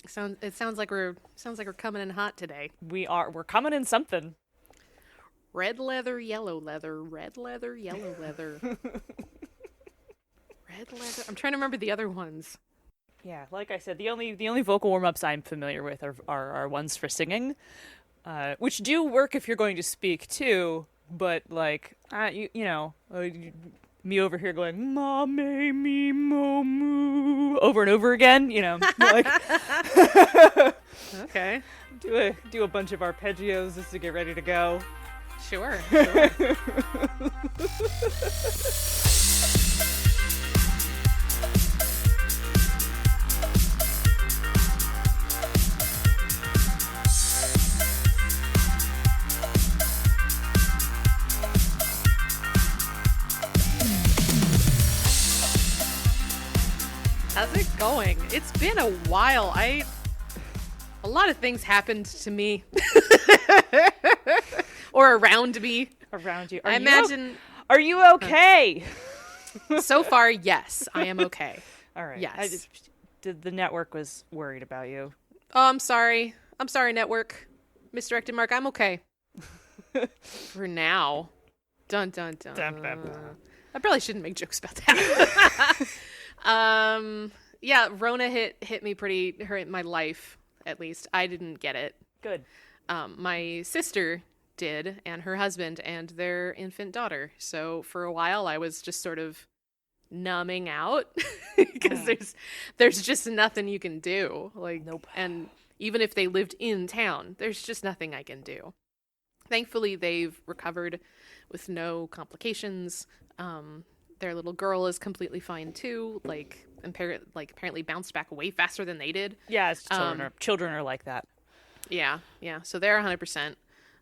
Sounds like we're coming in hot today. We're coming in something. Red leather, yellow leather, red leather, yellow leather. Red leather. I'm trying to remember the other ones. Yeah, like I said, the only vocal warm-ups I'm familiar with are ones for singing, which do work if you're going to speak too. But like, me over here going "ma me me mo moo" over and over again, like Okay. do a bunch of arpeggios just to get ready to go. Sure. How's it going? It's been a while. A lot of things happened to me. Or around me. Around you. Are you okay? So far, yes, I am okay. All right. Yes. The network was worried about you. Oh, I'm sorry. I'm sorry, network. Misdirected Mark, I'm okay. For now. Dun, dun, dun. Dun, dun, dun. I probably shouldn't make jokes about that. Yeah, Rona hit me hurt my life, at least. I didn't get it. Good. My sister did, and her husband, and their infant daughter. So for a while, I was just sort of numbing out because there's just nothing you can do. Like, nope. And even if they lived in town, there's just nothing I can do. Thankfully, they've recovered with no complications. Their little girl is completely fine too. Apparently bounced back way faster than they did. Yeah, it's children are like that. Yeah. So they're 100%.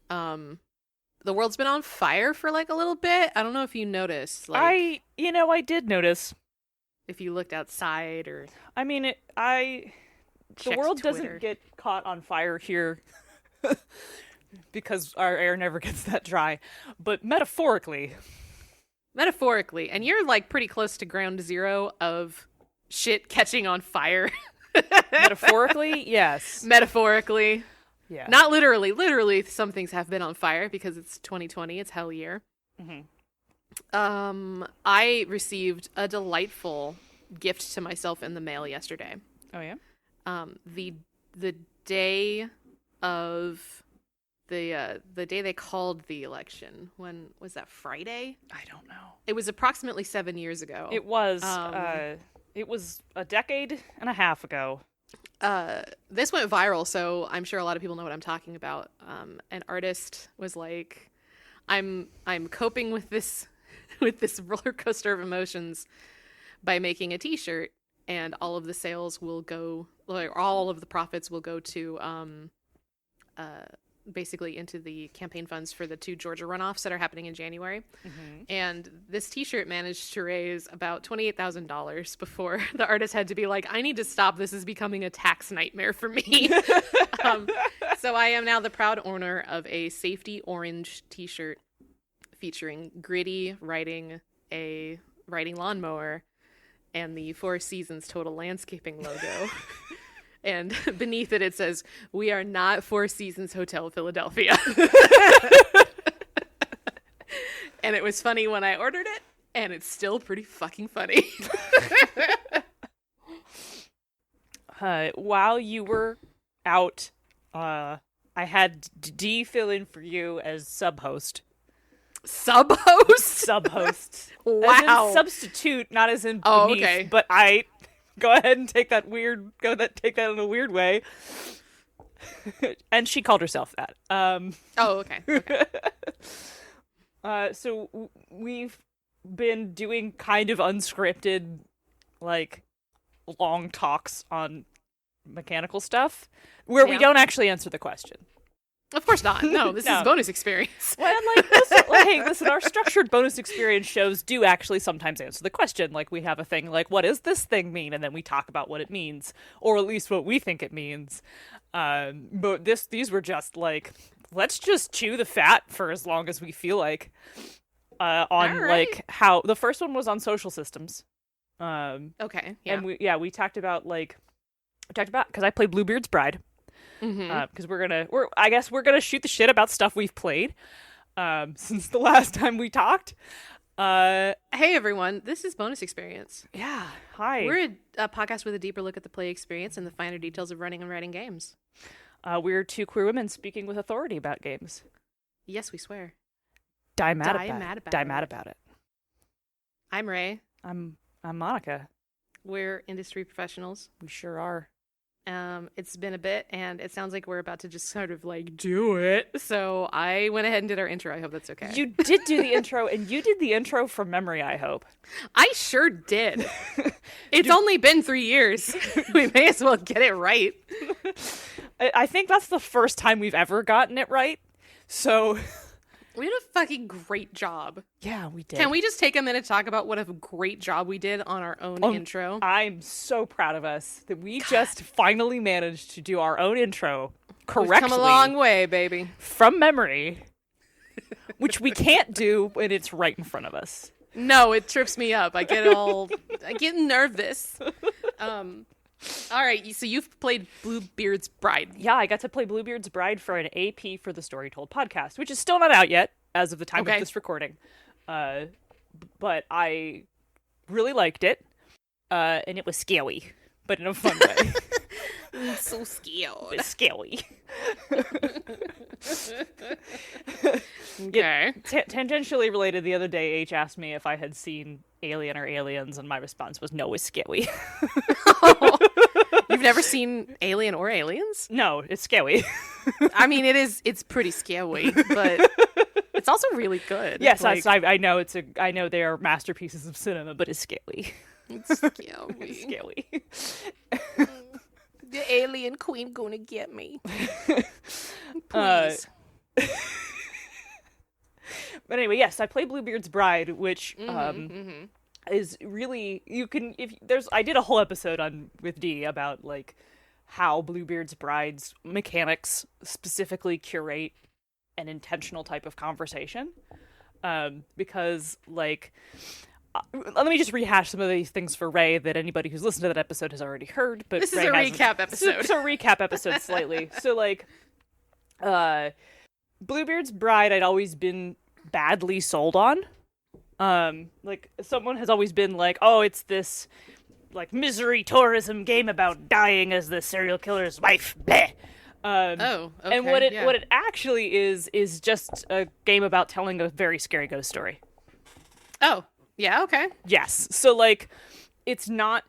The world's been on fire for like a little bit. I don't know if you noticed. I did notice. If you looked outside or... I mean, the world Twitter. doesn't get caught on fire here because our air never gets that dry. But metaphorically, and you're like pretty close to ground zero of shit catching on fire. Metaphorically, yes. Metaphorically. Yeah. Not literally. Literally, some things have been on fire because it's 2020. It's hell year. Mm-hmm. I received a delightful gift to myself in the mail yesterday. Oh, yeah? The day of the day they called the election. When was that? Friday? I don't know. It was approximately 7 years ago. It was. It was a decade and a half ago. This went viral, so I'm sure a lot of people know what I'm talking about. An artist was like, I'm coping with this roller coaster of emotions by making a t-shirt, and all of the sales will go, like, all of the profits will go to basically into the campaign funds for the 2 Georgia runoffs that are happening in January. Mm-hmm. And this t-shirt managed to raise about $28,000 before the artist had to be like, I need to stop. This is becoming a tax nightmare for me. So I am now the proud owner of a safety orange t-shirt featuring Gritty riding a riding lawnmower and the Four Seasons Total Landscaping logo. And beneath it says, "We are not Four Seasons Hotel Philadelphia." And it was funny when I ordered it, and it's still pretty fucking funny. While you were out, I had D fill in for you as sub-host. Sub-host? Sub-host. Wow. As in substitute, not as in beneath. Oh, okay. But I... Go ahead and take that take that in a weird way. And she called herself that. Oh, okay. So we've been doing kind of unscripted, like, long talks on mechanical stuff where we don't actually answer the question. Of course not. No, this is bonus experience. Well, hey, listen, our structured bonus experience shows do actually sometimes answer the question. Like, we have a thing like, what does this thing mean? And then we talk about what it means, or at least what we think it means. But these were just like, let's just chew the fat for as long as we feel like. Like how the first one was on social systems. Okay. Yeah. And we talked about like We talked about, because I played Bluebeard's Bride. Because I guess we're gonna shoot the shit about stuff we've played since the last time we talked. Hey everyone, this is Bonus Experience. Yeah, hi. We're a podcast with a deeper look at the play experience and the finer details of running and writing games. We're two queer women speaking with authority about games. Yes, we swear. Die mad about it. I'm Ray. I'm Monica. We're industry professionals. We sure are. It's been a bit, and it sounds like we're about to just sort of like do it. So I went ahead and did our intro. I hope that's okay. You did do the intro, and you did the intro from memory, I hope. I sure did. It's only been 3 years. We may as well get it right. I think that's the first time we've ever gotten it right. So we did a fucking great job. Yeah, we did. Can we just take a minute to talk about what a great job we did on our own intro? I'm so proud of us that we just finally managed to do our own intro correctly. We've come a long way, baby. From memory, which we can't do when it's right in front of us. No, it trips me up. I get nervous. All right, so you've played Bluebeard's Bride. Yeah, I got to play Bluebeard's Bride for an AP for the Story Told podcast, which is still not out yet as of the time of this recording. But I really liked it, and it was scary, but in a fun way. I'm so scared. It's scary. Okay. Tangentially related, the other day, H asked me if I had seen Alien or Aliens, and my response was, no, it's scary. You've never seen Alien or Aliens? No, it's scary. I mean, it's pretty scary, but it's also really good. Yes, I know I know they are masterpieces of cinema, but it's scary. It's scary. It's scary. The alien queen gonna get me. Please. But anyway, yes, I played Bluebeard's Bride, which is really, I did a whole episode with Dee about like how Bluebeard's Bride's mechanics specifically curate an intentional type of conversation. Because like, let me just rehash some of these things for Ray that anybody who's listened to that episode has already heard. But this is a recap episode. It's a recap episode slightly. So like, Bluebeard's Bride, I'd always been badly sold on. Like someone has always been like, oh, it's this like misery tourism game about dying as the serial killer's wife. Bleh. Okay, and what it actually is just a game about telling a very scary ghost story. Oh. Yeah, okay. Yes. So, like, it's not...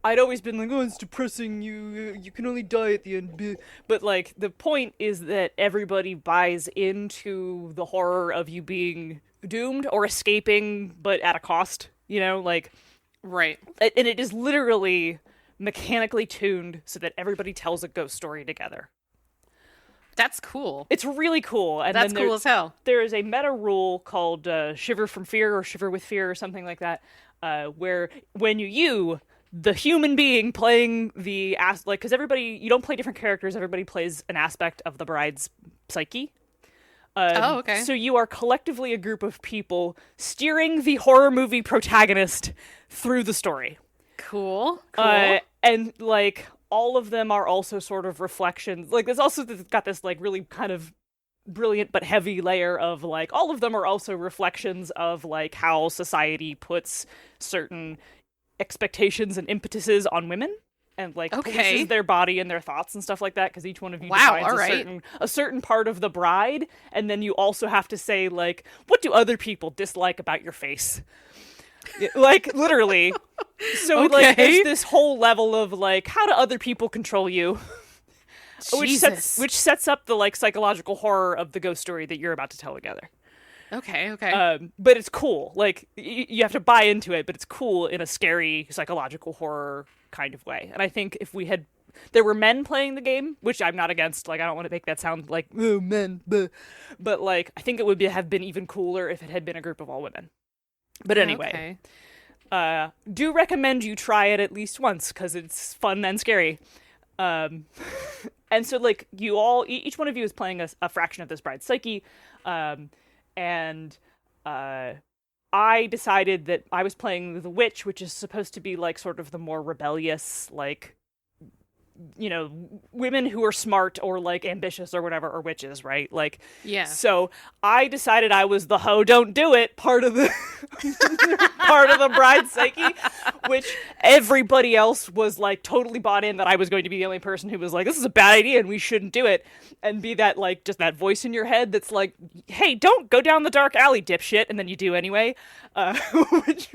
I'd always been like, oh, it's depressing, you can only die at the end. But, like, the point is that everybody buys into the horror of you being doomed or escaping, but at a cost, you know? Like... Right. And it is literally mechanically tuned so that everybody tells a ghost story together. That's cool. It's really cool. And that's cool as hell. There is a meta rule called Shiver from Fear or Shiver with Fear or something like that, where when you, the human being playing because you don't play different characters, everybody plays an aspect of the bride's psyche. Okay. So you are collectively a group of people steering the horror movie protagonist through the story. Cool. And, like... all of them are also sort of reflections. Like, there's also got this, like, really kind of brilliant but heavy layer of, like, all of them are also reflections of, like, how society puts certain expectations and impetuses on women. And, like, polices their body and their thoughts and stuff like that, because each one of you defines a certain part of the bride. And then you also have to say, like, what do other people dislike about your face? Like, literally. So, like, there's this whole level of, like, how do other people control you? Which sets up the, like, psychological horror of the ghost story that you're about to tell together. Okay. But it's cool. Like, you have to buy into it, but it's cool in a scary psychological horror kind of way. And I think if there were men playing the game, which I'm not against, like, I don't want to make that sound like, oh, men, but, like, I think it would have been even cooler if it had been a group of all women. But anyway, do recommend you try it at least once, because it's fun and scary. And so, like, each one of you is playing a fraction of this bride's psyche, and I decided that I was playing the witch, which is supposed to be, like, sort of the more rebellious, like, women who are smart or like ambitious or whatever are witches, right? Like, Yeah. So I decided I was the hoe don't do it part of the part of the bride psyche, which everybody else was like totally bought in that I was going to be the only person who was like, this is a bad idea and we shouldn't do it, and be that like just that voice in your head that's like, hey, don't go down the dark alley, dipshit, and then you do anyway, which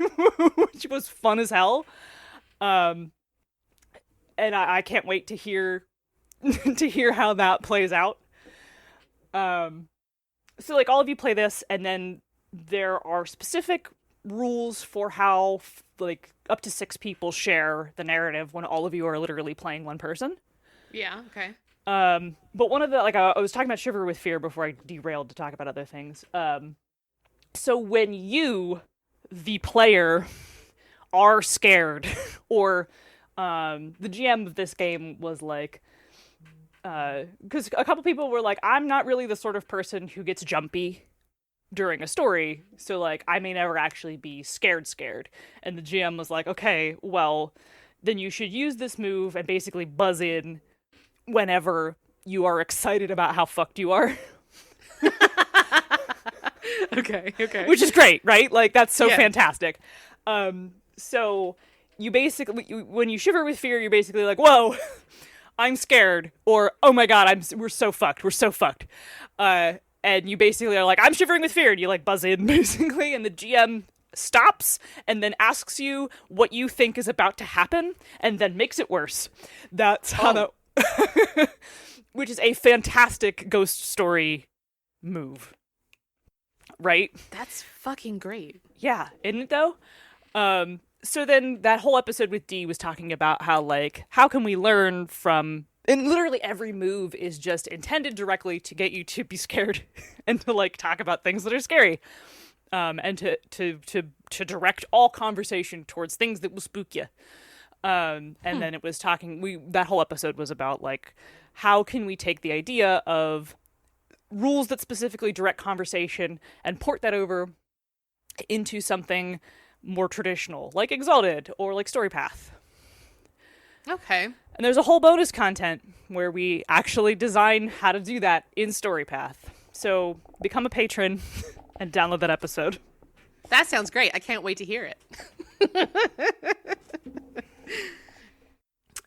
was fun as hell. And I can't wait to hear how that plays out. So like all of you play this, and then there are specific rules for how like up to 6 people share the narrative when all of you are literally playing one person. Yeah. Okay. But one of the I was talking about Shiver with Fear before I derailed to talk about other things. So when you, the player, are scared, or the GM of this game was like, because a couple people were like, I'm not really the sort of person who gets jumpy during a story, so like I may never actually be scared. And the GM was like, okay, well, then you should use this move and basically buzz in whenever you are excited about how fucked you are. Okay. Which is great, right? Like, that's so fantastic. So you basically, when you shiver with fear, you're basically like, whoa, I'm scared, or oh my god, we're so fucked. And you basically are like, I'm shivering with fear, and you like buzz in basically, and the GM stops and then asks you what you think is about to happen, and then makes it worse. That's how that, which is a fantastic ghost story move, right? That's fucking great. Yeah, isn't it though? So then that whole episode with Dee was talking about how can we learn from, and literally every move is just intended directly to get you to be scared and to like talk about things that are scary. And to direct all conversation towards things that will spook you. And then it was that whole episode was about like, how can we take the idea of rules that specifically direct conversation and port that over into something more traditional, like Exalted or like Storypath. Okay. And there's a whole bonus content where we actually design how to do that in Storypath. So become a patron and download that episode. That sounds great. I can't wait to hear it.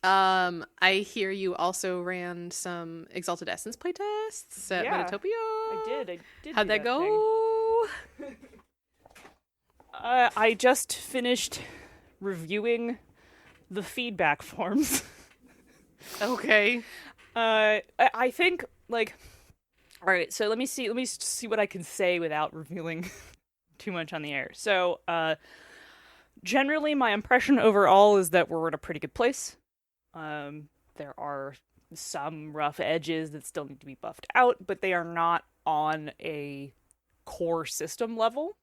I hear you also ran some Exalted Essence playtests at Metatopia. I did. How'd that go? I just finished reviewing the feedback forms. Okay. I think like, all right. So let me see what I can say without revealing too much on the air. So, generally, my impression overall is that we're in a pretty good place. There are some rough edges that still need to be buffed out, but they are not on a core system level.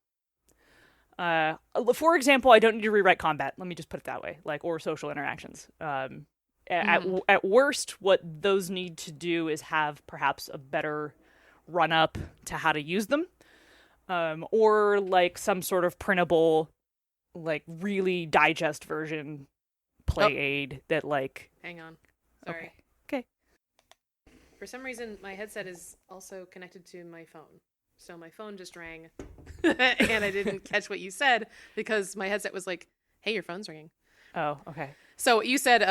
For example, I don't need to rewrite combat. Let me just put it that way, like, or social interactions. At worst, what those need to do is have perhaps a better run up to how to use them. Or like some sort of printable, like really digest version play aid that like. Hang on. Sorry. Okay. For some reason, my headset is also connected to my phone. So my phone just rang and I didn't catch what you said because my headset was like, hey, your phone's ringing. Oh, okay. So you said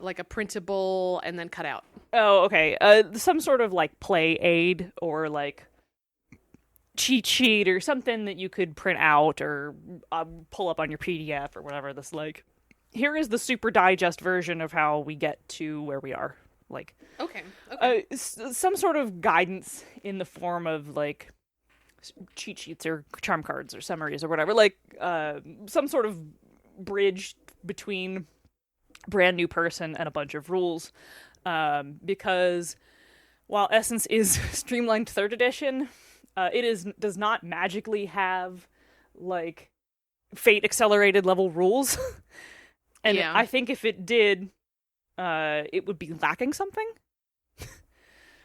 like a printable and then cut out. Oh, okay. Some sort of like play aid or like cheat sheet or something that you could print out or pull up on your PDF or whatever. This like, here is the super digest version of how we get to where we are. Like, okay. Some sort of guidance in the form of like cheat sheets or charm cards or summaries or whatever. Like, some sort of bridge between brand new person and a bunch of rules. Because while Essence is streamlined 3rd edition, it does not magically have like fate accelerated level rules. And I think if it did, it would be lacking something.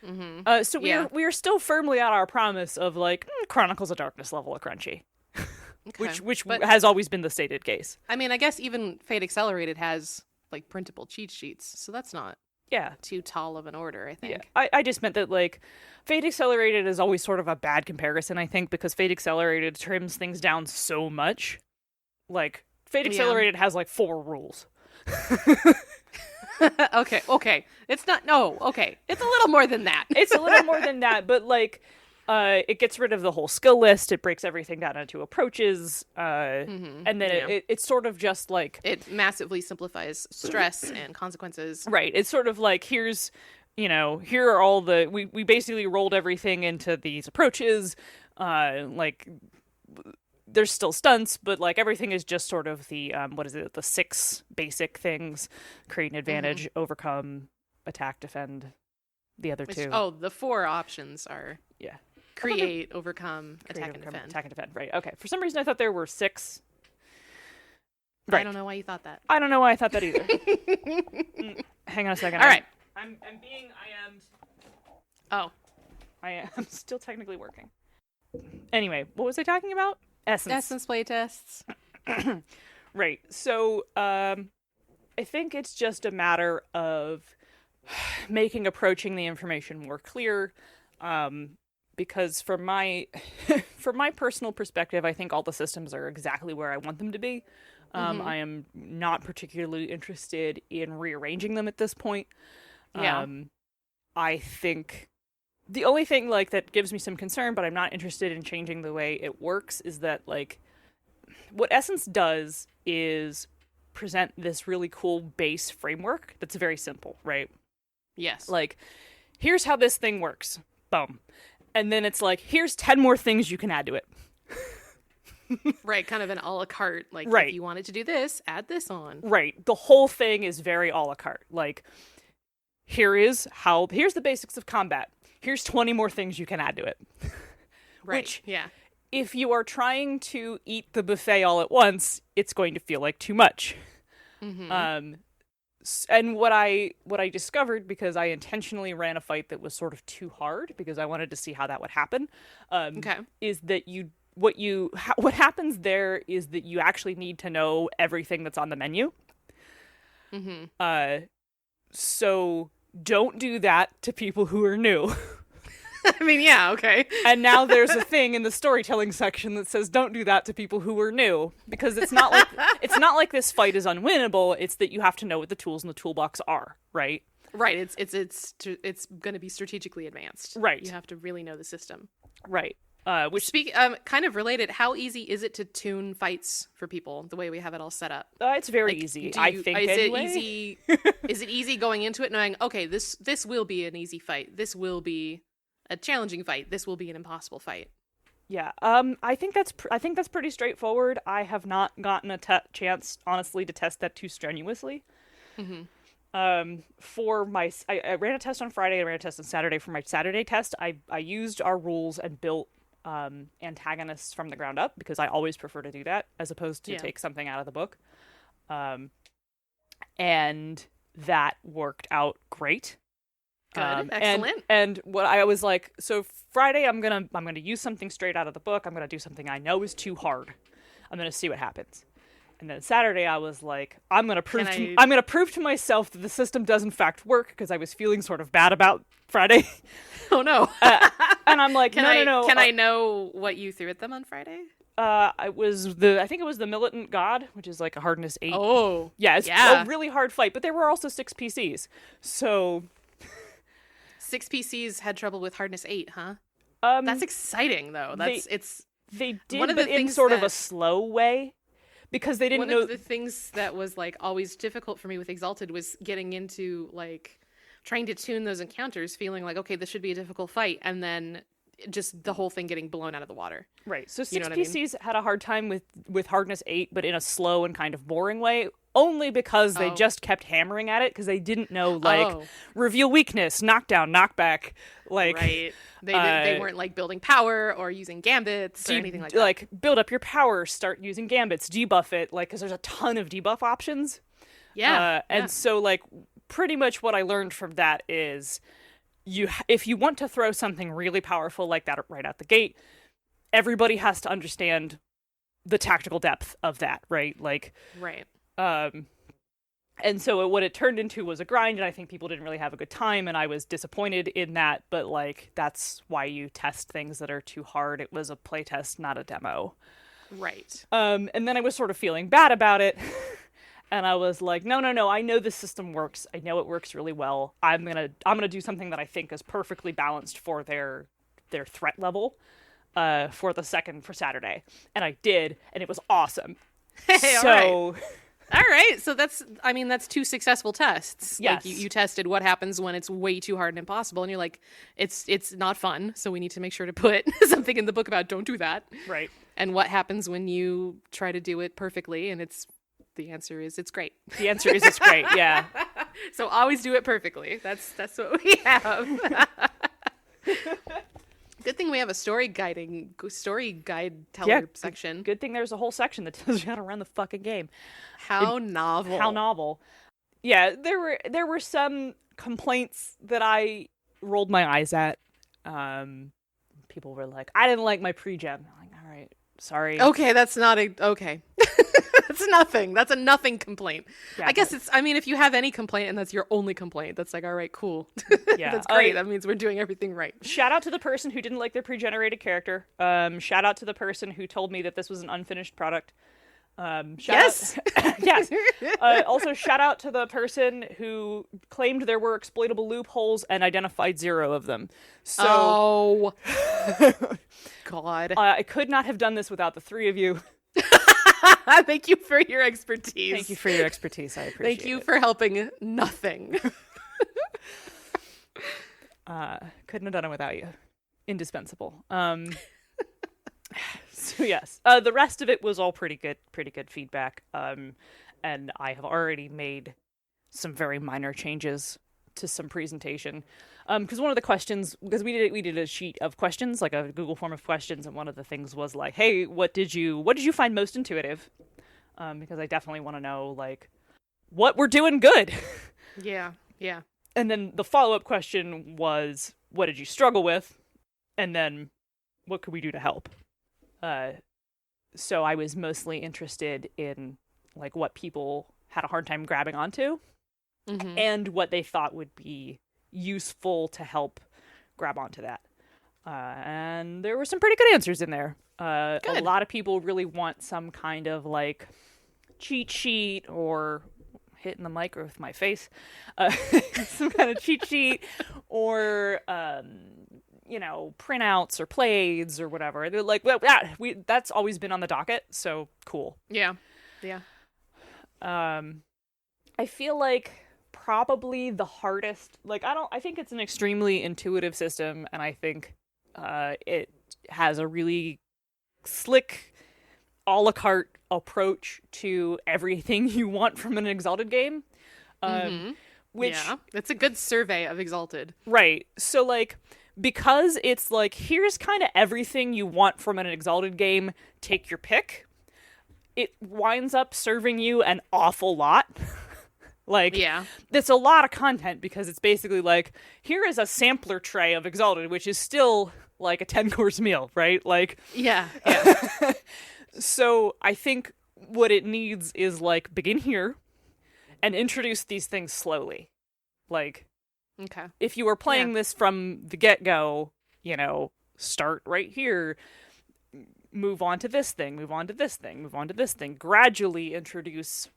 Mm-hmm. So we are still firmly at our promise of like Chronicles of Darkness level of crunchy, okay. which has always been the stated case. I mean, I guess even Fate Accelerated has like printable cheat sheets, so that's not Yeah. too tall of an order, I think. Yeah. I just meant that, like, Fate Accelerated is always sort of a bad comparison, I think, because Fate Accelerated trims things down so much. Like, Fate Accelerated has, like, 4 rules. Okay. It's not, no, okay. It's a little more than that. It's a little more than that, but, like, it gets rid of the whole skill list, it breaks everything down into approaches, and then it's sort of just, like... It massively simplifies stress and consequences. Right, it's sort of like, here's, you know, here are all the... We basically rolled everything into these approaches, like... There's still stunts, but, like, everything is just sort of the, the 6 basic things. Create an advantage, overcome, attack, defend, the other 2. Oh, the 4 options are... Yeah. Create, overcome, attack, and defend. Attack and defend, right. Okay. For some reason, I thought there were 6. Right. I don't know why you thought that. I don't know why I thought that either. Hang on a second. All right. I am still technically working. Anyway, what was I talking about? Essence playtests. Right. So, I think it's just a matter of making approaching the information more clear. Because from my personal perspective, I think all the systems are exactly where I want them to be. I am not particularly interested in rearranging them at this point. Yeah. I think the only thing, like, that gives me some concern, but I'm not interested in changing the way it works, is that, like, what Essence does is present this really cool base framework that's very simple, right? Yes. Like, here's how this thing works. Boom. And then it's like, here's 10 more things you can add to it. Right, kind of an a la carte. Like, right. If you wanted to do this, add this on. Right. The whole thing is very a la carte. Like, here's the basics of combat. Here's 20 more things you can add to it. Right, Which, yeah. if you are trying to eat the buffet all at once, it's going to feel like too much. And what I discovered, because I intentionally ran a fight that was sort of too hard, because I wanted to see how that would happen, is that what happens there is that you actually need to know everything that's on the menu. So don't do that to people who are new. I mean, yeah, okay. And now there's a thing in the storytelling section that says don't do that to people who are new, because it's not like this fight is unwinnable. It's that you have to know what the tools in the toolbox are, right? Right. It's going to be strategically advanced. Right. You have to really know the system. Right. Which kind of related, how easy is it to tune fights for people the way we have it all set up? It's very easy. I think. Is it easy going into it knowing, okay, this will be an easy fight. This will be a challenging fight. This will be an impossible fight. Yeah. I think that's pretty straightforward. I have not gotten a chance, honestly, to test that too strenuously. I ran a test on Friday. I ran a test on Saturday. For my Saturday test, I used our rules and built antagonists from the ground up, because I always prefer to do that as opposed to take something out of the book. And that worked out great. Good. Excellent. And what I was like, so Friday I'm gonna use something straight out of the book. I'm gonna do something I know is too hard. I'm gonna see what happens. And then Saturday I was like, I'm gonna prove to myself that the system does in fact work, because I was feeling sort of bad about Friday. Oh no. And I'm like, no. Can I know what you threw at them on Friday? I think it was the Militant God, which is like a hardness 8. Oh. Yeah, it's a really hard fight, but there were also 6 PCs. So 6 PCs had trouble with hardness 8, huh? That's exciting though. They did, but in sort of a slow way, because they didn't know. One of the things that was like always difficult for me with Exalted was getting into like trying to tune those encounters, feeling like, okay, this should be a difficult fight, and then just the whole thing getting blown out of the water. Right. So 6 PCs had a hard time with hardness 8, but in a slow and kind of boring way, only because they just kept hammering at it, because they didn't know, like, reveal weakness, knockdown, knockback, like... Right. They weren't, like, building power or using gambits or anything like that. Like, build up your power, start using gambits, debuff it, like, because there's a ton of debuff options. Yeah. So, like, pretty much what I learned from that is... if you want to throw something really powerful like that right out the gate, everybody has to understand the tactical depth of that, right? Like, right. And so what it turned into was a grind, and I think people didn't really have a good time, and I was disappointed in that, but, like, that's why you test things that are too hard. It was a playtest, not a demo. Right. And then I was sort of feeling bad about it, and I was like, no, I know this system works. I know it works really well. I'm gonna do something that I think is perfectly balanced for their threat level, for Saturday. And I did, and it was awesome. Hey, so... all right. All right, so that's 2 successful tests. Yes. Like you tested what happens when it's way too hard and impossible, and you're like, it's not fun, so we need to make sure to put something in the book about don't do that. Right. And what happens when you try to do it perfectly, and the answer is it's great. The answer is it's great, yeah. So always do it perfectly. That's what we have. Good thing we have a story guide teller section. Good thing there's a whole section that tells you how to run the fucking game. How novel. How novel. Yeah, there were some complaints that I rolled my eyes at. People were like, I didn't like my pre-gen. I'm like, all right, sorry. Okay, that's not okay. That's nothing. That's a nothing complaint. Yeah, I guess if you have any complaint and that's your only complaint, that's like, all right, cool. Yeah. That's great. That means we're doing everything right. Shout out to the person who didn't like their pre-generated character. Shout out to the person who told me that this was an unfinished product. Yes. Yes. Also, shout out to the person who claimed there were exploitable loopholes and identified 0 of them. So, God. I could not have done this without the 3 of you. Thank you for your expertise. Thank you for your expertise. I appreciate it. Thank you for helping nothing. Couldn't have done it without you. Indispensable. So yes, the rest of it was all pretty good feedback. And I have already made some very minor changes to some presentation. Because one of the questions, because we did a sheet of questions, like a Google form of questions, and one of the things was like, hey, what did you find most intuitive? Because I definitely want to know, like, what we're doing good. Yeah. And then the follow-up question was, what did you struggle with? And then, what could we do to help? So I was mostly interested in, like, what people had a hard time grabbing onto, and what they thought would be useful to help grab onto that. And there were some pretty good answers in there. A lot of people really want some kind of, like, cheat sheet, or hitting the mic with my face, some kind of cheat sheet, or printouts or play aids or whatever. They're like, well, that's always been on the docket, so cool. Yeah. I feel like probably the hardest, like, I think it's an extremely intuitive system, and I think it has a really slick, a la carte approach to everything you want from an Exalted game. Which, yeah, it's a good survey of Exalted. Right. So, like, because it's like, here's kind of everything you want from an Exalted game, take your pick, it winds up serving you an awful lot. Like, yeah, it's a lot of content, because it's basically like, here is a sampler tray of Exalted, which is still like a 10-course meal, right? Like, yeah. So I think what it needs is, like, begin here and introduce these things slowly. Like, okay, if you were playing this from the get-go, start right here, move on to this thing, move on to this thing, move on to this thing, gradually introduce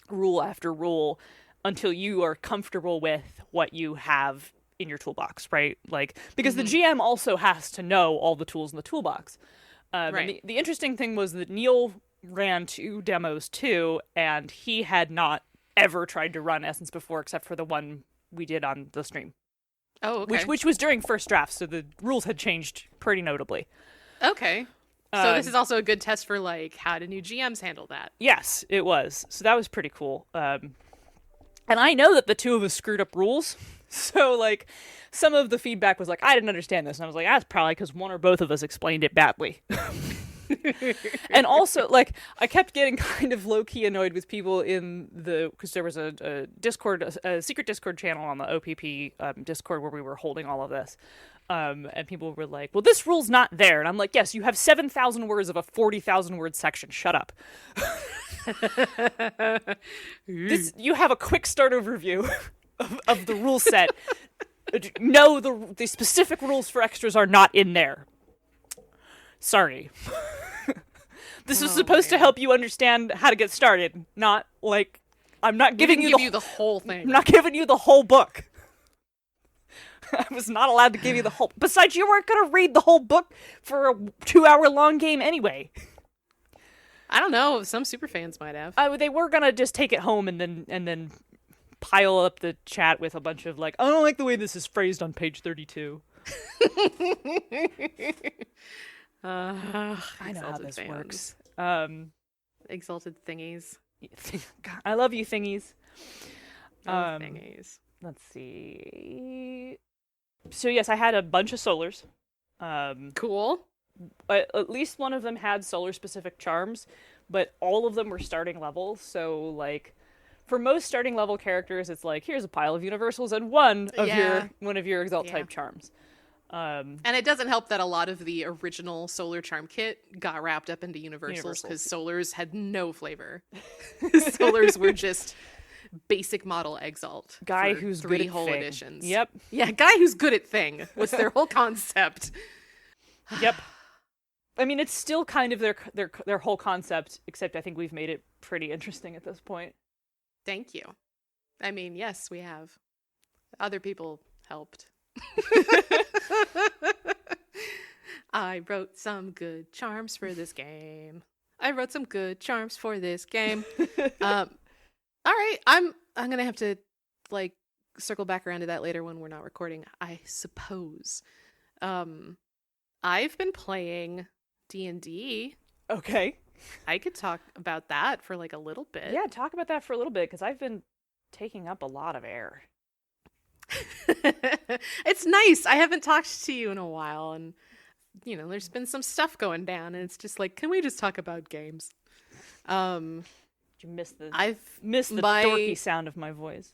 rule after rule until you are comfortable with what you have in your toolbox, right? Like, because the GM also has to know all the tools in the toolbox. Right. And the interesting thing was that Neil ran 2 demos too, and he had not ever tried to run Essence before, except for the one we did on the stream. Oh, okay. Which was during first draft, so the rules had changed pretty notably. Okay. So this is also a good test for, like, how do new GMs handle that? Yes, it was. So that was pretty cool. And I know that the 2 of us screwed up rules. So, like, some of the feedback was like, I didn't understand this. And I was like, that's probably because one or both of us explained it badly. And also, like, I kept getting kind of low-key annoyed with people because there was a Discord, a secret Discord channel on the OPP Discord where we were holding all of this. And people were like, well, this rule's not there. And I'm like, yes, you have 7,000 words of a 40,000 word section. Shut up. You have a quick start overview of the rule set. No, the specific rules for extras are not in there. Sorry. This is supposed to help you understand how to get started, not like I'm not giving you the whole thing. I'm not giving you the whole book. I was not allowed to give you the whole. Besides, you weren't going to read the whole book for a 2-hour-long game anyway. I don't know. Some super fans might have. They were going to just take it home and then pile up the chat with a bunch of like, I don't like the way this is phrased on page 32. I know how this works. Exalted thingies. God, I love you, thingies. Thingies. Let's see. So yes, I had a bunch of solars. Cool. At least one of them had solar-specific charms, but all of them were starting levels. So, like, for most starting level characters, it's like, here's a pile of universals and one of your Exalt type charms. And it doesn't help that a lot of the original solar charm kit got wrapped up into universals because solars had no flavor. Solars were just basic model Exalt. Guy who's good at whole thing. editions. Yep. Yeah, guy who's good at thing was their whole concept. Yep. I mean, it's still kind of their whole concept, except I think we've made it pretty interesting at this point. Thank you. I mean, yes, we have. Other people helped. I wrote some good charms for this game. All right, I'm gonna have to like circle back around to that later when we're not recording, I suppose. I've been playing D&D. Okay. I could talk about that for like a little bit. Yeah, talk about that for a little bit, because I've been taking up a lot of air. It's nice. I haven't talked to you in a while, and you know, there's been some stuff going down, and it's just like, can we just talk about games? Did you miss the dorky sound of my voice?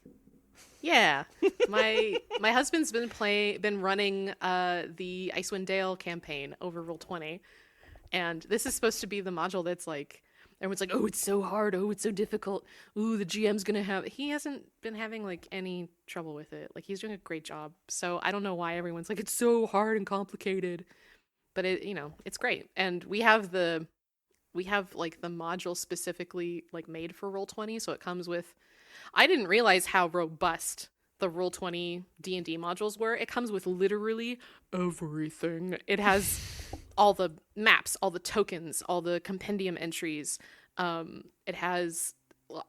Yeah. My husband's been running the Icewind Dale campaign over Roll20, and this is supposed to be the module that's like, everyone's like, oh, it's so hard, oh, it's so difficult, ooh, the GM's gonna have. He hasn't been having like any trouble with it. Like, he's doing a great job. So I don't know why everyone's like, it's so hard and complicated, but it, you know, it's great. And we have like the module specifically like made for Roll20, so it comes with, I didn't realize how robust the Roll20 D&D modules were. It comes with literally everything. It has all the maps, all the tokens, all the compendium entries. It has,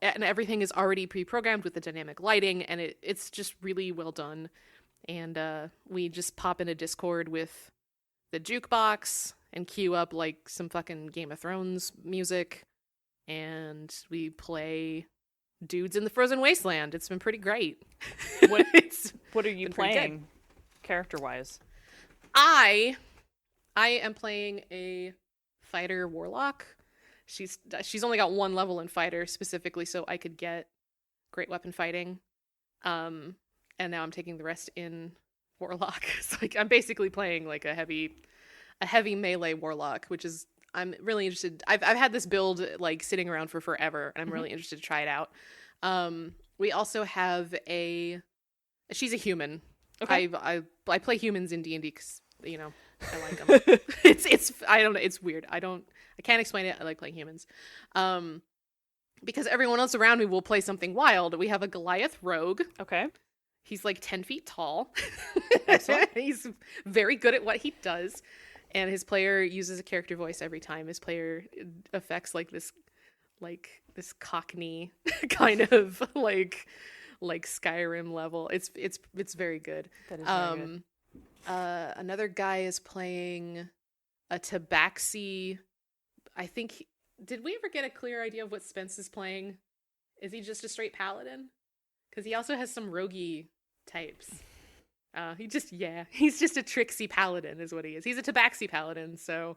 and everything is already pre-programmed with the dynamic lighting, and it's just really well done. And we just pop in a Discord with the jukebox and queue up like some fucking Game of Thrones music, and we play Dudes in the Frozen Wasteland. It's been pretty great. What are you playing character-wise? I am playing a fighter warlock. She's only got one level in fighter specifically, so I could get great weapon fighting. And now I'm taking the rest in warlock. So like, I'm basically playing like a heavy melee warlock, which is, I'm really interested. I've had this build like sitting around for forever, and I'm really interested to try it out. We also have she's a human. Okay. I play humans in D&D because, you know, I like them. it's I don't know, it's weird. I can't explain it. I like playing humans. Because everyone else around me will play something wild. We have a Goliath rogue. Okay. He's like 10 feet tall. Excellent. He's very good at what he does. And his player uses a character voice every time. His player affects like this Cockney kind of like Skyrim level. It's very good. That is very good. Another guy is playing a Tabaxi. I think, did we ever get a clear idea of what Spence is playing? Is he just a straight paladin? Because he also has some roguey types. He's just a tricksy paladin is what he is. He's a Tabaxi paladin, so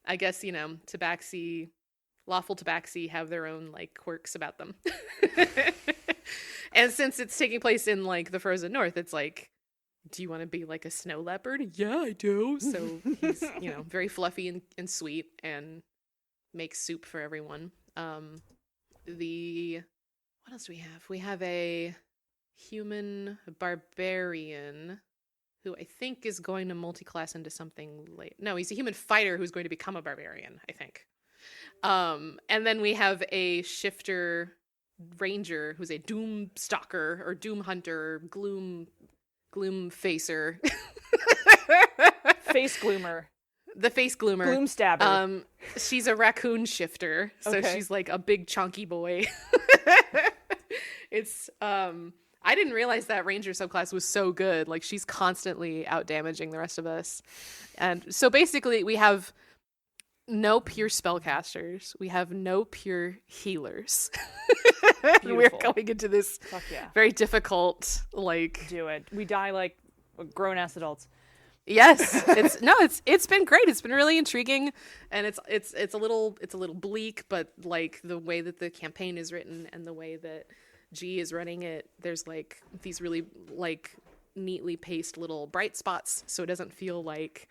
I guess, tabaxi, lawful tabaxi have their own, like, quirks about them. And since it's taking place in, like, the frozen north, it's like, do you want to be like a snow leopard? Yeah, I do. So he's, very fluffy and sweet and makes soup for everyone. What else do we have? We have a human barbarian who I think is going to multi-class into something late. No, he's a human fighter who's going to become a barbarian, I think. And then we have a shifter ranger who's a doom stalker or doom hunter, gloom facer. Face gloomer. The face gloomer. Gloom stabber. She's a raccoon shifter, so she's like a big chunky boy. It's I didn't realize that ranger subclass was so good. Like, she's constantly out damaging the rest of us. And so basically we have no pure spellcasters. We have no pure healers. We're going into this very difficult, like, do it. We die like grown-ass adults. Yes, it's been great. It's been really intriguing, and it's a little bleak, but like the way that the campaign is written and the way that G is running it, there's like these really like neatly paced little bright spots, so it doesn't feel like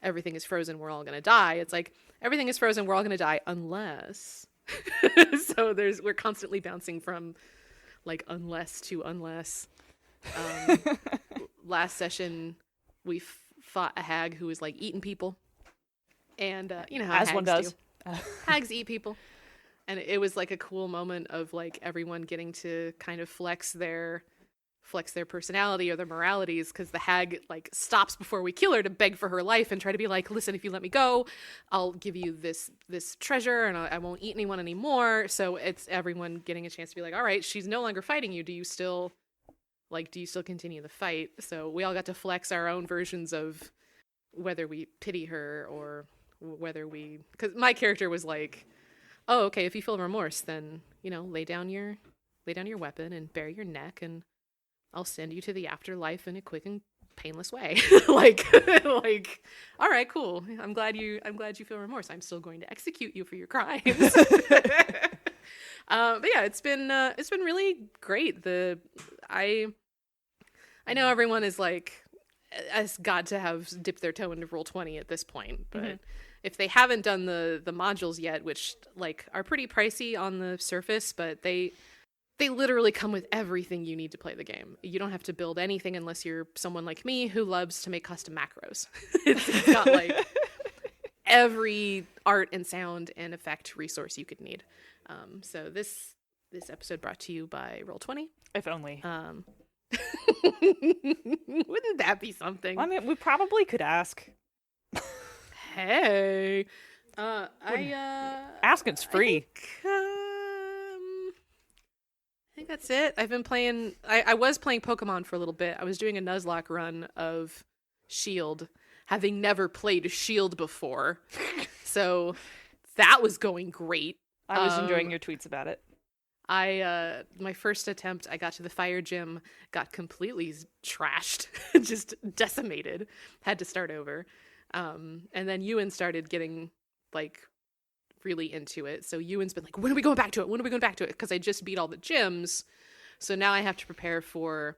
everything is frozen, we're all gonna die. It's like everything is frozen, we're all gonna die unless. So we're constantly bouncing from like unless to unless. Last session we fought a hag who was like eating people, and you know how as one does. Hags eat people, and it was like a cool moment of like everyone getting to kind of flex their personality or their moralities, because the hag like stops before we kill her to beg for her life and try to be like, listen, if you let me go, I'll give you this treasure and I won't eat anyone anymore. So it's everyone getting a chance to be like, all right, she's no longer fighting you. Do you still continue the fight? So we all got to flex our own versions of whether we pity her or whether because my character was like, oh, okay, if you feel remorse, then, lay down your weapon and bare your neck and I'll send you to the afterlife in a quick and painless way. like, all right, cool. I'm glad you feel remorse. I'm still going to execute you for your crimes. But yeah, it's been really great. I know everyone is like has got to have dipped their toe into Roll20 at this point, but if they haven't done the modules yet, which like are pretty pricey on the surface, but they literally come with everything you need to play the game. You don't have to build anything unless you're someone like me who loves to make custom macros. It's got like every art and sound and effect resource you could need. So this episode brought to you by Roll20. If only. Wouldn't that be something? I mean, we probably could ask. Hey. Asking's free. I think that's it. I've been playing... I was playing Pokemon for a little bit. I was doing a Nuzlocke run of Shield, having never played Shield before. So that was going great. I was enjoying your tweets about it. My first attempt, I got to the fire gym, got completely trashed, just decimated, had to start over. And then Ewan started getting, like, really into it. So Ewan's been like, when are we going back to it? Because I just beat all the gyms. So now I have to prepare for,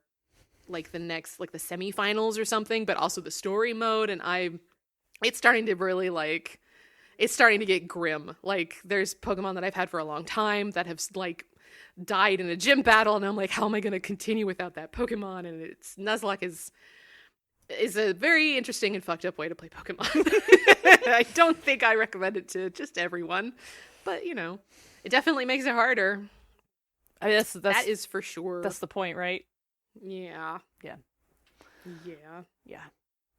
like, the next, like, the semifinals or something, but also the story mode. And it's starting to really, like, it's starting to get grim. Like, there's Pokemon that I've had for a long time that have, like, died in a gym battle, and I'm like, how am I going to continue without that Pokemon? And Nuzlocke is a very interesting and fucked up way to play Pokemon. I don't think I recommend it to just everyone, but it definitely makes it harder. I guess that is for sure. That's the point, right? Yeah.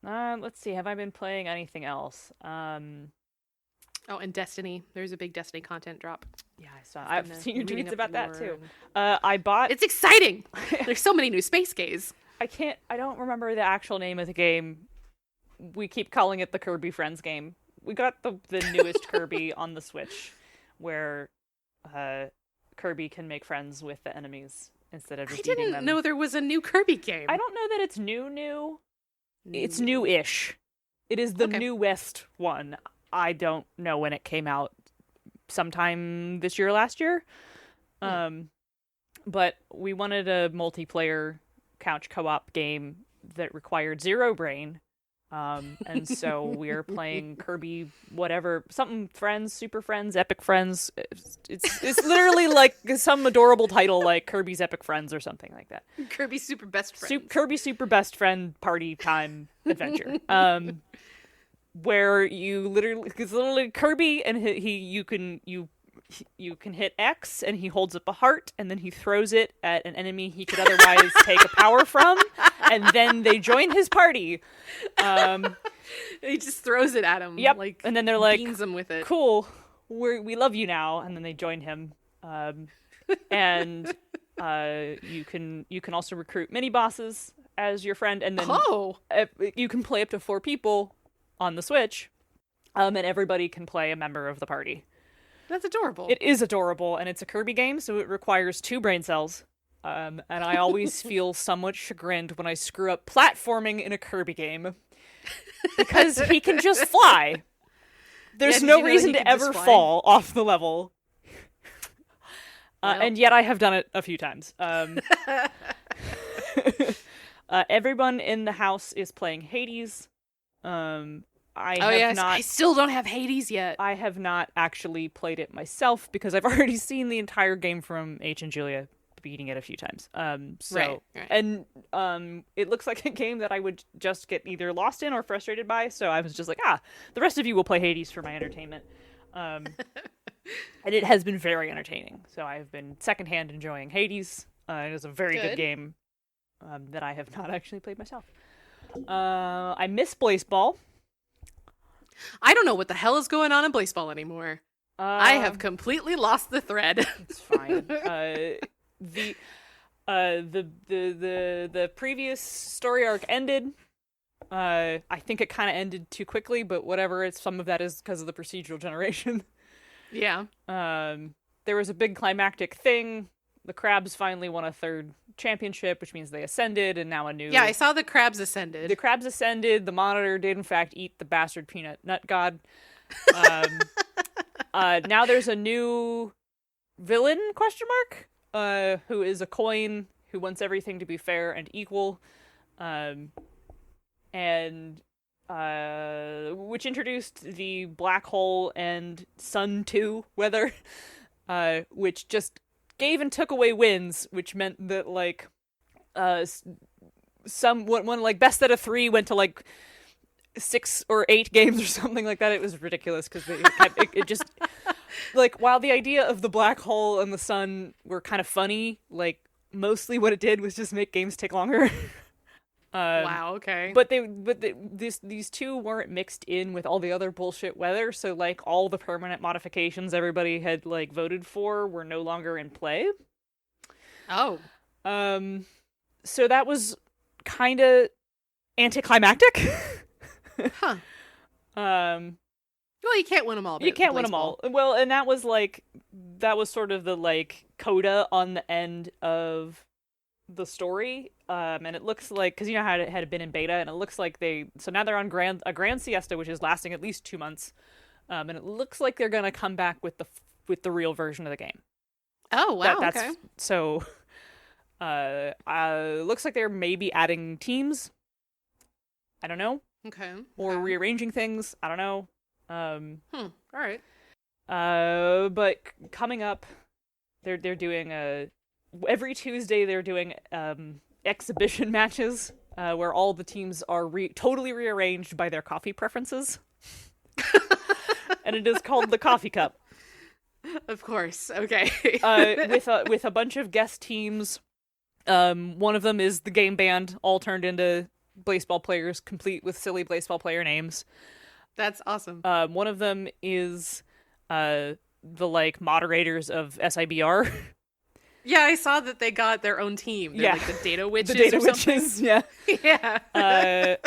Let's see. Have I been playing anything else? Oh, and Destiny. There's a big Destiny content drop. Yeah, I saw. I've seen your tweets about that too. It's exciting. There's so many new space gays. I don't remember the actual name of the game. We keep calling it the Kirby Friends game. We got the newest Kirby on the Switch, where Kirby can make friends with the enemies instead of just eating them. I didn't know there was a new Kirby game. I don't know that it's new. It's new-ish. It is the newest one. I don't know when it came out, sometime this year, last year. But we wanted a multiplayer couch co-op game that required zero brain. And so we're playing Kirby, whatever, something friends, super friends, epic friends. It's literally like some adorable title like Kirby's Epic Friends or something like that. Kirby Super Best Friend. Kirby Super Best Friend Party Time Adventure. Where you literally Kirby and you can hit X and he holds up a heart and then he throws it at an enemy he could otherwise take a power from, and then they join his party. He just throws it at him. Yep. Like, and then they're like, beans him with it. Cool, we love you now, and then they join him. And you can also recruit mini bosses as your friend, and then you can play up to 4 people on the Switch, and everybody can play a member of the party. That's adorable. It is adorable, and it's a Kirby game, so it requires 2 brain cells. And I always feel somewhat chagrined when I screw up platforming in a Kirby game. Because he can just fly. There's no reason to ever fall off the level. And yet I have done it a few times. Everyone in the house is playing Hades. I still don't have Hades yet. I have not actually played it myself because I've already seen the entire game from H and Julia beating it a few times. Right. And it looks like a game that I would just get either lost in or frustrated by. So I was just like, the rest of you will play Hades for my entertainment. And it has been very entertaining. So I have been secondhand enjoying Hades. It is a very good game that I have not actually played myself. I miss Blaseball. I don't know what the hell is going on in Blaseball anymore. I have completely lost the thread. It's fine. The previous story arc ended. I think it kind of ended too quickly, but whatever. Some of that is because of the procedural generation. Yeah. There was a big climactic thing. The Crabs finally won a 3rd championship, which means they ascended, and now a new... Yeah, I saw the Crabs ascended. The Crabs ascended. The Monitor did, in fact, eat the bastard peanut nut god. Now there's a new villain, who is a coin who wants everything to be fair and equal. Which introduced the black hole and sun 2 weather, which just gave and took away wins, which meant that like one like best out of 3 went to like 6 or 8 games or something like that. It was ridiculous because it just like, while the idea of the black hole and the sun were kind of funny, like mostly what it did was just make games take longer. Wow, okay. But these 2 weren't mixed in with all the other bullshit weather, so like all the permanent modifications everybody had like voted for were no longer in play. Oh. So that was kind of anticlimactic. Huh. Well, you can't win them all. You can't win them all. Well, and that was sort of the like coda on the end of the story. And it looks like, because you know how it had been in beta, and it looks like now they're on a grand siesta, which is lasting at least 2 months. And it looks like they're gonna come back with the real version of the game. Oh wow! Okay. So, looks like they're maybe adding teams. I don't know. Okay. Or rearranging things. I don't know. All right. But coming up, they're doing every Tuesday they're doing exhibition matches where all the teams are totally rearranged by their coffee preferences. And it is called the Coffee Cup. Of course. Okay. with a bunch of guest teams. One of them is the game band, all turned into Blaseball players, complete with silly Blaseball player names. That's awesome. One of them is the like moderators of SIBR. Yeah, I saw that they got their own team. They're like the Data Witches or something. Witches, yeah. Yeah. I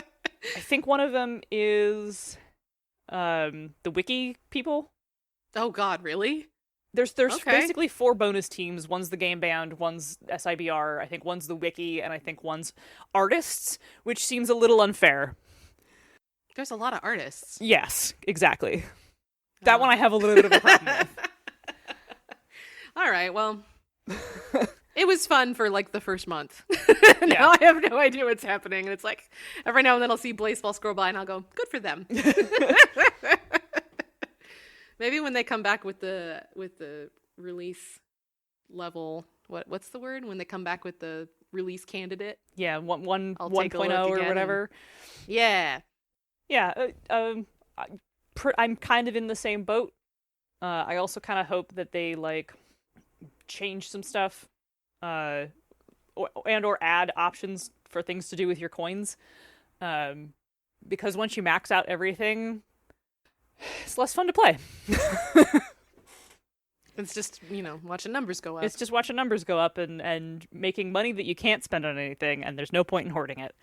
think one of them is the Wiki people. Oh God, really? There's basically 4 bonus teams. One's the game band, one's SIBR, I think one's the Wiki, and I think one's artists, which seems a little unfair. There's a lot of artists. Yes, exactly. That one I have a little bit of a problem with. All right, well, it was fun for like the first month. Now I have no idea what's happening, and it's like every now and then I'll see Blaseball scroll by, and I'll go, "Good for them." Maybe when they come back with the release level, what's the word? When they come back with the release candidate? Yeah, 1.0 or or whatever. Yeah. Yeah, I'm kind of in the same boat. I also kind of hope that they like change some stuff, or add options for things to do with your coins, because once you max out everything, it's less fun to play. It's just, watching numbers go up. It's just watching numbers go up and making money that you can't spend on anything, and there's no point in hoarding it.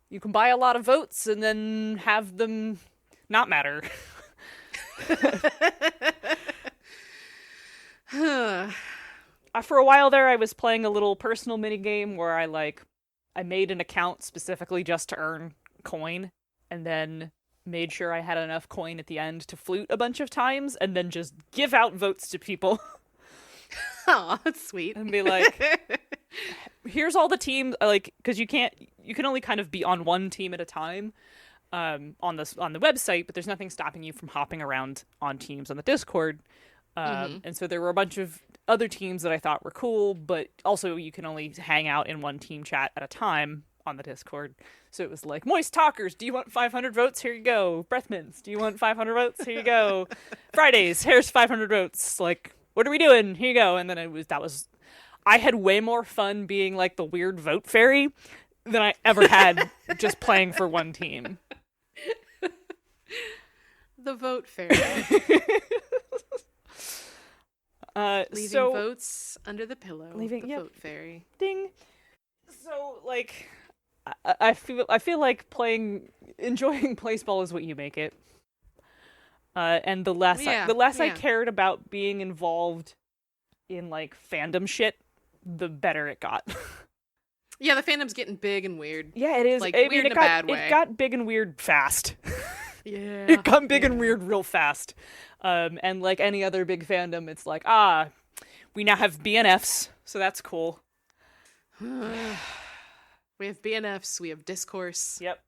You can buy a lot of votes and then have them not matter. For a while there, I was playing a little personal mini game where I made an account specifically just to earn coin, and then made sure I had enough coin at the end to flute a bunch of times, and then just give out votes to people. Oh, that's sweet. And be like, here's all the teams, because you can only kind of be on one team at a time on the website, but there's nothing stopping you from hopping around on teams on the Discord. And so there were a bunch of other teams that I thought were cool, but also you can only hang out in one team chat at a time on the Discord. So it was like, Moist Talkers, do you want 500 votes? Here you go. Breath Mints, do you want 500 votes? Here you go. Fridays, here's 500 votes. Like, what are we doing? Here you go. And then I had way more fun being like the weird vote fairy than I ever had just playing for one team. The vote fairy. Leaving votes under the pillow. Vote fairy. Ding. So I feel like enjoying Blaseball is what you make it. And the less I cared about being involved in fandom shit, the better it got. Yeah, the fandom's getting big and weird. Yeah, it is. Weird in a bad way. It got big and weird fast. Yeah. It got big and weird real fast. And like any other big fandom, it's like, we now have BNFs, so that's cool. We have BNFs, we have discourse. Yep.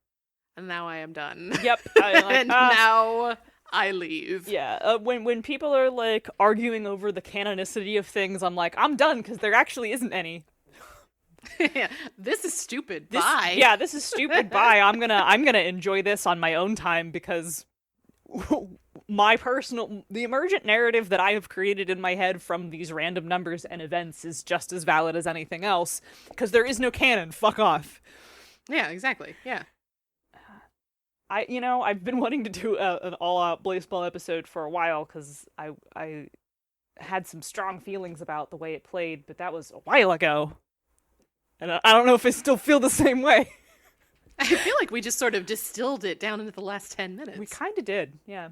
And now I am done. Yep. And now I leave. Yeah. When people are arguing over the canonicity of things, I'm like, I'm done, because there actually isn't any. Yeah, this is stupid. Bye. Yeah, this is stupid. Bye. I'm gonna enjoy this on my own time, because the emergent narrative that I have created in my head from these random numbers and events is just as valid as anything else, because there is no canon. Fuck off. Yeah, exactly. Yeah. I've been wanting to do an all-out Blaseball episode for a while, because I had some strong feelings about the way it played, but that was a while ago. And I don't know if I still feel the same way. I feel like we just sort of distilled it down into the last 10 minutes. We kind of did, yeah.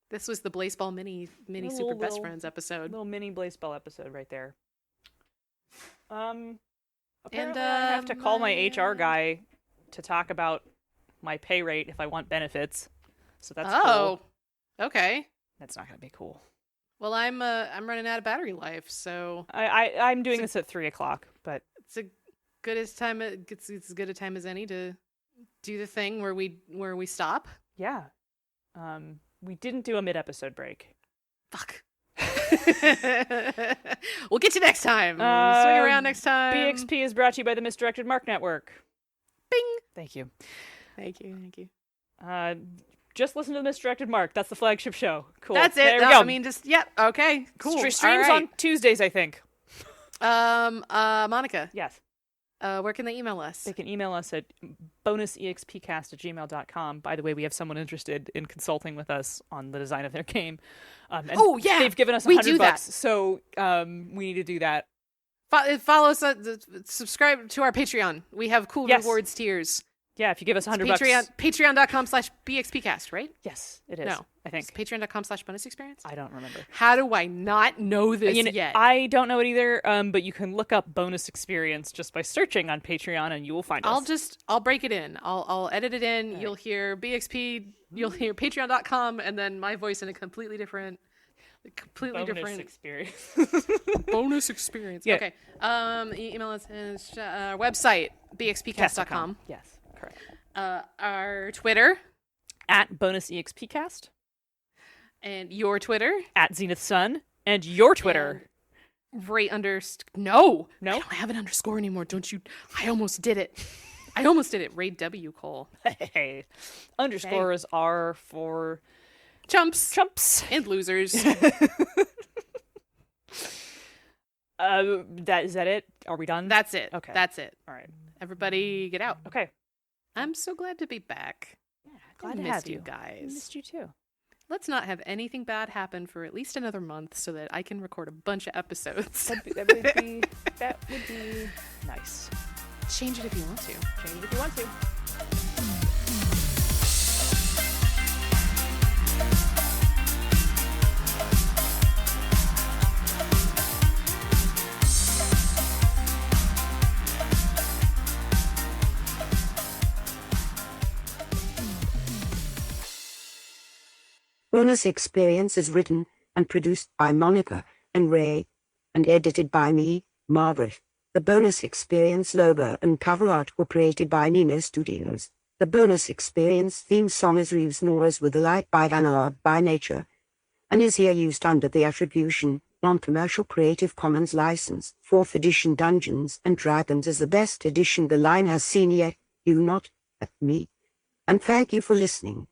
This was the Blaseball mini Super Best Friends episode. Little mini Blaseball episode right there. Apparently I have to call my HR guy to talk about my pay rate if I want benefits. So that's cool. Okay. That's not going to be cool. Well, I'm running out of battery life, so I'm doing this at 3:00, but it's as good a time as any to do the thing where we stop. Yeah. We didn't do a mid-episode break. Fuck. We'll get you next time. Swing around next time. BXP is brought to you by the Misdirected Mark Network. Bing. Thank you. Thank you. Just listen to the Misdirected Mark. That's the flagship show. Cool. That's it. There we go. I mean, okay, cool. Streams All right. on Tuesdays, I think. Monica. Yes. Where can they email us? They can email us at bonusexpcast@gmail.com. By the way, we have someone interested in consulting with us on the design of their game. And they've given us $100, so we need to do that. Follow us, subscribe to our Patreon. We have cool rewards tiers. Yeah, if you give us $100 Patreon.com/BXPcast, right? Yes, it is. No, I think. It's Patreon.com/bonus experience. I don't remember. How do I not know this yet? I don't know it either, but you can look up bonus experience just by searching on Patreon and you will find us. I'll break it in. I'll edit it in. You'll hear BXP, you'll hear Patreon.com, and then my voice in a completely different experience. bonus experience. Yeah. Okay. Email us website, bxpcast.com. Yes, correct. Our Twitter. At bonus expcast. And your Twitter. At Zenith Sun. And your Twitter. No. No? I don't have an underscore anymore. Don't you? I almost did it. Ray W. Cole. Hey. Underscores are for chumps. And losers. Is that it? Are we done? That's it. Okay. That's it. All right. Everybody get out. Okay. I'm so glad to be back. Yeah, glad I to have missed you you guys. I missed you too. Let's not have anything bad happen for at least another month so that I can record a bunch of episodes. That would be nice. Change it if you want to. Change it if you want to. Bonus Experience is written and produced by Monica and Ray, and edited by me, Margaret. The Bonus Experience logo and cover art were created by Nina Studios. The Bonus Experience theme song is Reeves Nora's With the Light by Vanilla by Nature, and is here used under the attribution, non-commercial Creative Commons license. 4th edition Dungeons and Dragons is the best edition the line has seen yet, you not, at me. And thank you for listening.